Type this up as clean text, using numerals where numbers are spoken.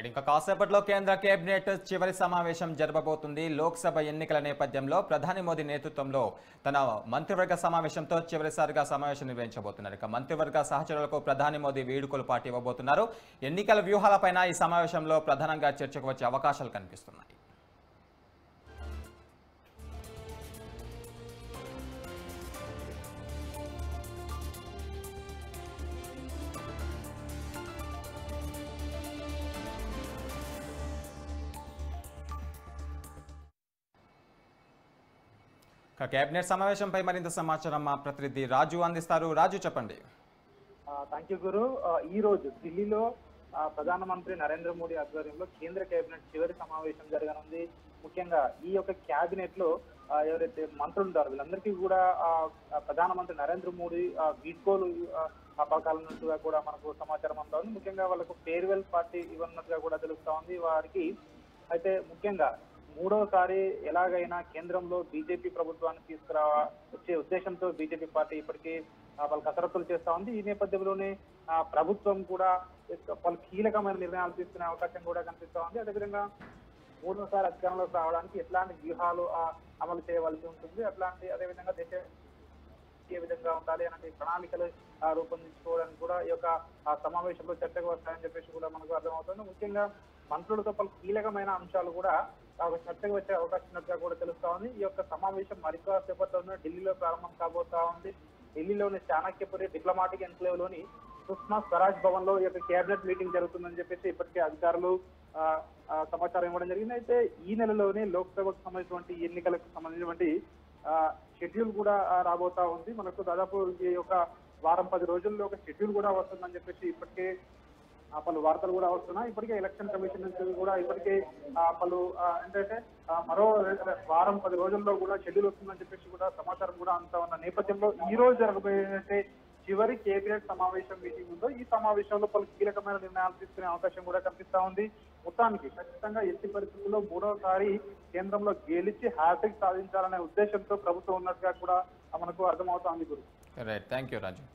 ఇంకా కాసేపట్లో కేంద్ర కేబినెట్ చివరి సమావేశం జరగబోతుంది. లోక్సభ ఎన్నికల నేపథ్యంలో ప్రధాని మోదీ నేతృత్వంలో తన మంత్రివర్గ సమావేశంతో చివరిసారిగా సమావేశం నిర్వహించబోతున్నారు. ఇక మంత్రివర్గ సహచరులకు ప్రధాని మోదీ వీడుకోలు పార్టీ ఇవ్వబోతున్నారు. ఎన్నికల వ్యూహాలపైన ఈ సమావేశంలో ప్రధానంగా చర్చకు వచ్చే అవకాశాలు కనిపిస్తున్నాయి. కేబినెట్ సమావేశంపై మరింత సమాచారం మా ప్రతినిధి రాజు అందిస్తారు. రాజు, చెప్పండి. థ్యాంక్ యూ గురు. ఈ రోజు ఢిల్లీలో ప్రధానమంత్రి నరేంద్ర మోడీ ఆధ్వర్యంలో కేంద్ర కేబినెట్ చివరి సమావేశం జరగనుంది. ముఖ్యంగా ఈ యొక్క కేబినెట్ లో ఎవరైతే మంత్రులు ఉంటారో వీళ్ళందరికీ కూడా ప్రధానమంత్రి నరేంద్ర మోడీ వీడ్కోలు పలకాలన్నట్టుగా కూడా మనకు సమాచారం అంతా ఉంది. ముఖ్యంగా వాళ్ళకు ఫేర్వెల్ పార్టీ ఇవ్వనున్నట్టుగా కూడా తెలుస్తా ఉంది. వారికి అయితే ముఖ్యంగా మూడవసారి ఎలాగైనా కేంద్రంలో బీజేపీ ప్రభుత్వాన్ని వచ్చే ఉద్దేశంతో బీజేపీ పార్టీ ఇప్పటికీ వాళ్ళ కసరత్తులు చేస్తా ఉంది. ఈ నేపథ్యంలోనే ప్రభుత్వం కూడా పలు కీలకమైన నిర్ణయాలు తీసుకునే అవకాశం కూడా కనిపిస్తా ఉంది. అదేవిధంగా మూడవసారి అధికారంలోకి రావడానికి ఎట్లాంటి వ్యూహాలు అమలు చేయవలసి ఉంటుంది, అదేవిధంగా దేశం ఏ విధంగా ఉండాలి అలాంటి ప్రణాళికలు రూపొందించుకోవడానికి కూడా ఈ యొక్క సమావేశంలో చర్చకు వస్తాయని చెప్పేసి కూడా మనకు అర్థమవుతుంది. ముఖ్యంగా మంత్రులతో పలు కీలకమైన అంశాలు కూడా చర్చకు వచ్చే అవకాశం ఉన్నట్టుగా కూడా తెలుస్తా ఉంది. ఈ యొక్క సమావేశం మరికొద్దిసేపట్లోనే ఢిల్లీలో ప్రారంభం కాబోతా ఉంది. ఢిల్లీలోని చాణక్యపురి డిప్లొమాటిక్ ఎన్క్లేవ్ లోని సుష్మా స్వరాజ్ భవన్ లో ఈ యొక్క కేబినెట్ మీటింగ్ జరుగుతుందని చెప్పేసి ఇప్పటికే అధికారులు సమాచారం ఇవ్వడం జరిగింది. అయితే ఈ నెలలోనే లోక్సభకు సంబంధించినటువంటి ఎన్నికలకు సంబంధించినటువంటి షెడ్యూల్ కూడా రాబోతా ఉంది. మనకు దాదాపు ఈ యొక్క వారం 10 రోజుల్లో ఒక షెడ్యూల్ కూడా వస్తుందని చెప్పేసి ఇప్పటికే పలు వార్తలు కూడా వస్తున్నాయి. ఇప్పటికే ఎలక్షన్ కమిషన్ నుంచి కూడా ఇప్పటికే పలు ఏంటంటే మరో వారం 10 రోజుల్లో కూడా షెడ్యూల్ వస్తుందని చెప్పేసి కూడా సమాచారం కూడా అంతా ఉన్న నేపథ్యంలో ఈ రోజు జరగబోయే చివరి కేబినెట్ సమావేశం మీటింగ్ ఉందో ఈ సమావేశంలో పలు కీలకమైన నిర్ణయాలు తీసుకునే అవకాశం కూడా కనిపిస్తా ఉంది. మొత్తానికి ఖచ్చితంగా ఎట్టి పరిస్థితుల్లో మూడవసారి కేంద్రంలో గెలిచి హ్యాట్రిక్ సాధించాలనే ఉద్దేశంతో ప్రభుత్వం ఉన్నట్టుగా కూడా మనకు అర్థమవుతోంది. గురు, రైట్, థ్యాంక్ యూ రాజు.